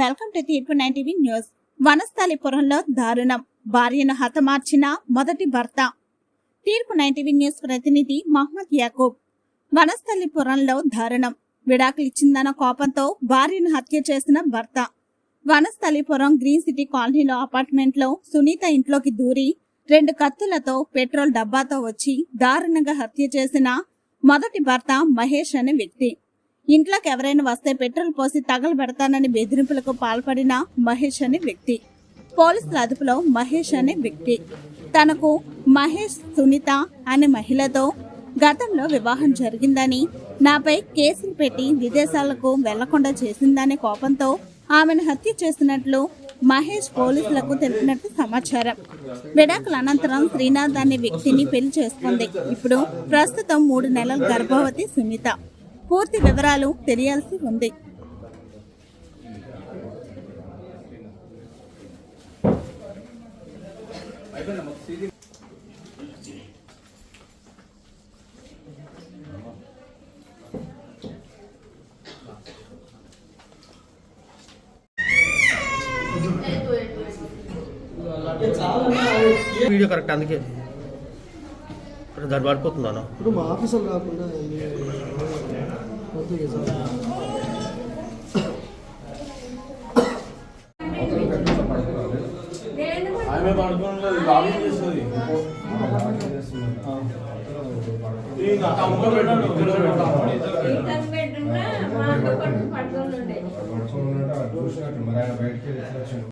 Welcome to తీర్పు 9 TV news. వనస్థలిపురంలో దారుణం, భార్యను హతమార్చిన మొదటి భర్త. తీర్పు 9 టీవీ న్యూస్ ప్రతినిధి మహమ్మద్ యాకూబ్. వనస్థలిపురంలో దారుణం, విడాకులిచ్చిందన్న కోపంతో భార్యను హత్య చేసిన భర్త. వనస్థలిపురం గ్రీన్ సిటీ కాలనీలో అపార్ట్మెంట్లో సునీత ఇంట్లోకి దూరి 2 కత్తులతో పెట్రోల్ డబ్బాతో వచ్చి దారుణంగా హత్య చేసిన మొదటి భర్త మహేష్ అనే వ్యక్తి. ఇంట్లోకి ఎవరైనా వస్తే పెట్రోల్ పోసి తగలబెడతానని బెదిరింపులకు పాల్పడిన మహేష్ అనే వ్యక్తి. పోలీసుల అదుపులో మహేష్ అనే వ్యక్తి. తనకు మహేష్ సునీత అనే మహిళతో గతంలో వివాహం జరిగిందని, నాపై కేసులు పెట్టి విదేశాలకు వెళ్లకుండా చేసిందనే కోపంతో ఆమెను హత్య చేసినట్లు మహేష్ పోలీసులకు తెలిపినట్టు సమాచారం. విడాకుల అనంతరం శ్రీనాథ్ అనే వ్యక్తిని పెళ్లి చేసుకుంది. ఇప్పుడు ప్రస్తుతం 3 నెలల గర్భవతి సునీత. పూర్తి వివరాలు తెలియాల్సి ఉంది. వీడియో కరెక్ట్ అందుకే దాని పడిపోతుందా ఇప్పుడు మా ఆఫీసులు కాకుండా ఆమె పడుకోవడం లాగింగ్ చేస్తుంది.